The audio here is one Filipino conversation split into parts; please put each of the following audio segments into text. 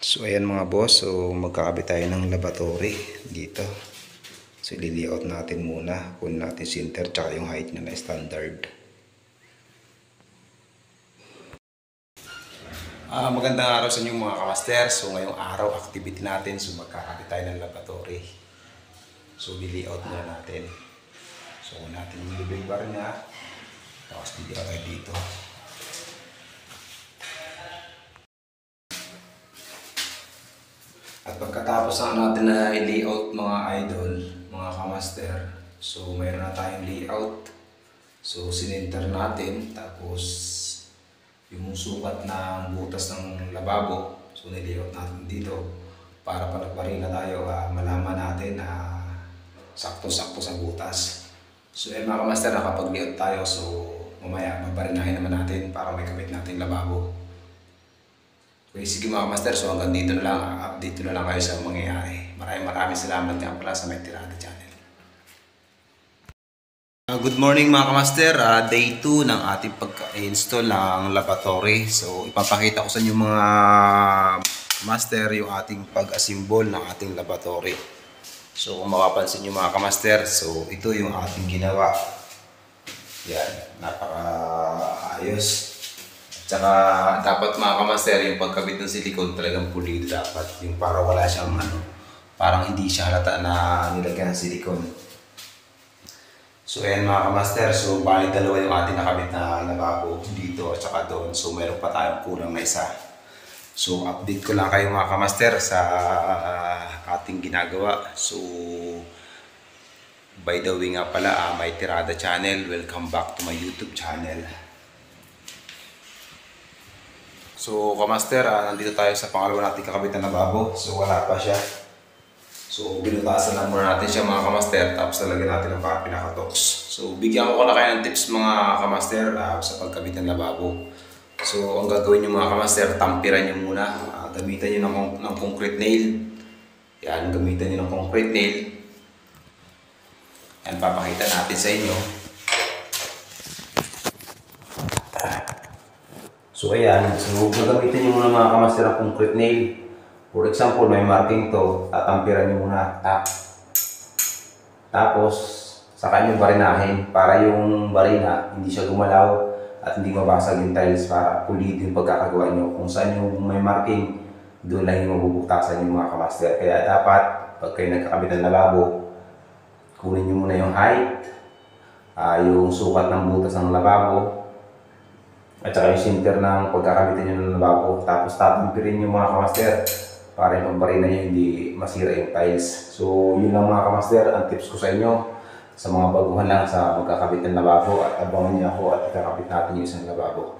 So ayan mga boss, so magkakabit tayo ng lavatory dito. So i-layout natin muna, kunin natin center tsaka yung height na standard. Magandang araw sa inyo mga kamaster. So ngayong araw activity natin, so magkakabit tayo ng lavatory. So i-layout muna natin. So natin yung living bar niya. Tapos bigyan tayo dito. At pagkatapos natin na i-layout mga idol, mga kamaster, so mayroon na tayong layout. So sinenter natin, tapos yung sukat ng butas ng lababo, so nilayout natin dito para palagparin na tayo, malaman natin na sakto-sakto sa butas. So mga kamaster, nakapag-layout tayo, so mamaya mabarinahin naman natin para may kabit natin lababo. Okay, sige mga master, so hanggang dito na lang, update na lang kayo sa mangyayari. Maraming salamat nga pala sa May Tirada Channel. Good morning mga kamaster, day 2 ng ating pagka-install ng lavatory. So ipapakita ko sa inyo mga master yung ating pag-assemble ng ating lavatory. So kung makapansin nyo mga kamaster, so ito yung ating ginawa. Yan, napaka-ayos. Tsaka dapat mga kamaster, yung pagkabit ng silicone talagang pulido dapat. Yung para wala siyang parang hindi siya halata na nilagyan ng silicone. So ayan mga kamaster, so bali dalawa yung ating nakabit na lababo dito at saka doon. So meron pa tayong kulang na isa. So update ko lang kayo mga kamaster sa ating ginagawa. So by the way nga pala, May Tirada Channel, welcome back to my YouTube channel. So kamaster, nandito tayo sa pangalawa natin kakabit na lababo. So wala pa siya. So binutasan lang muna natin siya mga kamaster, tapos lalagyan natin ng pinaka-tox. So bigyan ko na kayo ng tips mga kamaster sa pagkabit ng lababo. So ang gagawin nyo mga kamaster, tampiran nyo muna. Gamitan nyo ng concrete nail. Yan, gamitan nyo ng concrete nail. Yan, papakita natin sa inyo. So ayan, so gagamitin nyo muna mga kamaster ang concrete nail. For example, may marking to, tatampiran nyo muna, tap. Tapos, saka nyo barinahin para yung barina hindi siya gumalaw at hindi mabasag yung tiles para pulido yung pagkakagawa nyo. Kung saan yung may marking, doon lang yung mabubuktasan yung mga kamaster. Kaya dapat, pag kayo nagkakabit ng lababo, kunin nyo muna yung height, yung sukat ng butas ng lababo, at saka yung center ng pagkakamitin nyo ng lababo. Tapos tatampirin yung mga kamaster para yung pambarina nyo hindi masira yung tiles. So yun lang mga kamaster, ang tips ko sa inyo sa mga baguhan lang sa magkakabit ng lababo. At abangan nyo ako at ikakabit natin yung isang lababo.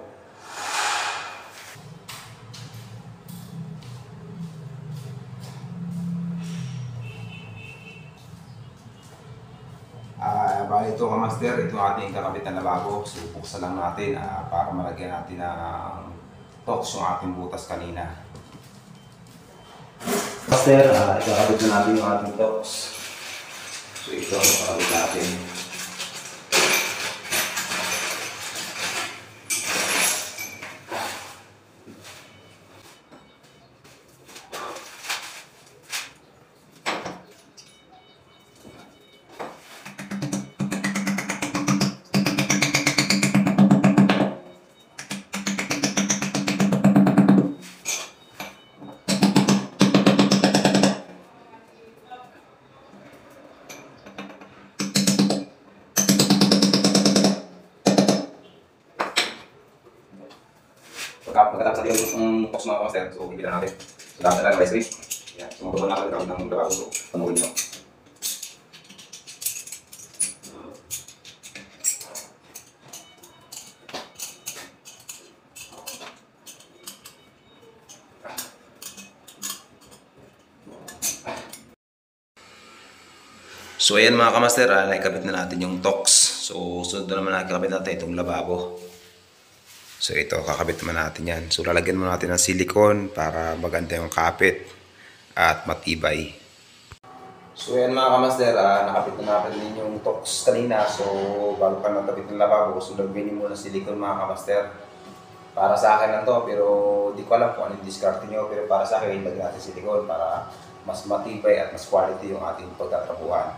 Bali ito kamaster, ito ating kakabit na lababo. So buksan lang natin para malagyan natin ng tox yung ating butas kanina. Master, ikakabit na natin yung ating tox. So ito, kakabit natin. Pagkatapos natin yung tox mga kamaster, so bibila natin. So dapat na rice rin. Yan, so magpapal natin ng lababo. So panoorin nyo. So ayan mga kamaster, naikabit na natin yung tox. So sunod na naman nakikabit natin itong lababo. So ito, kakabit naman natin yan. So lalagyan mo natin ng silicone para maganda yung kapit at matibay. So yan mga kamaster, nakabit na natin yung tox kanina. So bago pa nakabit ng lababo, so lagyan nyo muna silicone mga kamaster. Para sa akin lang to, pero di ko alam kung ano yung discard nyo. Pero para sa akin, lagyan natin silicone para mas matibay at mas quality yung ating pagtatrabuhan.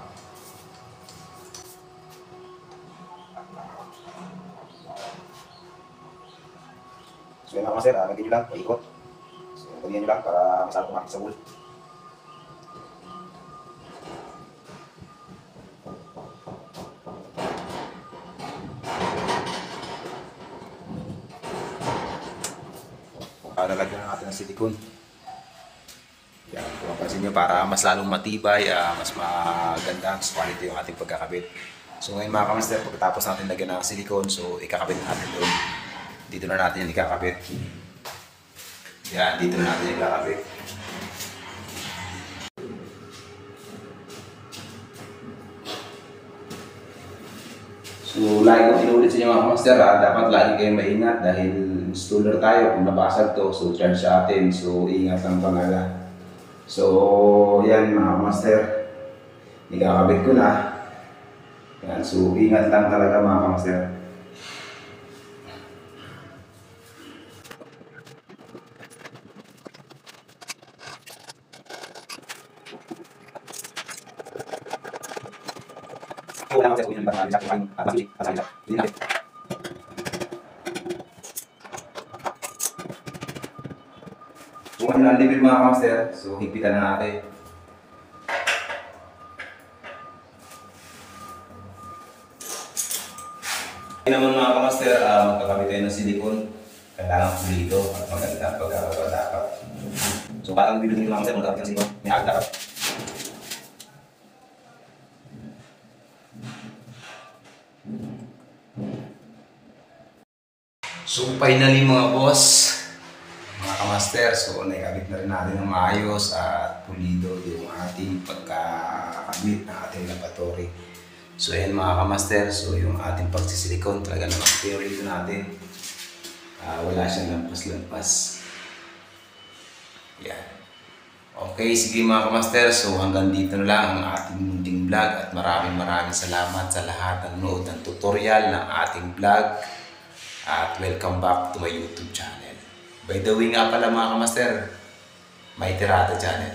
So yun mga master, lagyan nyo lang, paikot. So ganyan nyo lang para masarap kumakit sa wool. Lalagyan na natin ng silicone. Yan, kung mapansin nyo, para mas lalong matibay, mas maganda, mas quality yung ating pagkakabit. So ngayon mga kamaster, pagkatapos natin lagyan ng silicone, so ikakabit natin doon. Dito na natin yung ikakabit. Yan, dito na natin yung ikakabit. So, lagi ko inulit sa inyo mga kamaster, dapat lagi kayong maingat dahil installer tayo. Kung nabasag to, so charge sa atin. So, ingat lang talaga. So, yan mga kamaster. Ikakabit ko na. Yan, so, ingat lang talaga mga kamaster. Wala akong sasabihin ng barang sa akin at masujik at sakit. Hindi natin. So, ano na level mga kamaster? So, higpitan na natin. Ngayon naman mga kamaster, magkakabit tayo ng silicone. Kailangan pulido at maganda ang pagkakagawa dapat. So, parang bibili ng mga kamaster, magkakabit ng silicone. May agad dapat. So finally mga boss, mga kamaster, so naikabit na rin natin ng maayos at pulido yung ating pagkakabit ng ating lavatory. So ayan mga kamaster, so yung ating pagsisilikon talaga naman pulido natin. Wala siyang lampas-lampas. Yan. Okay, sige mga kamaster, so hanggang dito na lang ang ating munting vlog at maraming salamat sa lahat ng nood ng tutorial ng ating vlog. At welcome back to my YouTube channel. By the way nga pala mga kamaster, may Tirada channel.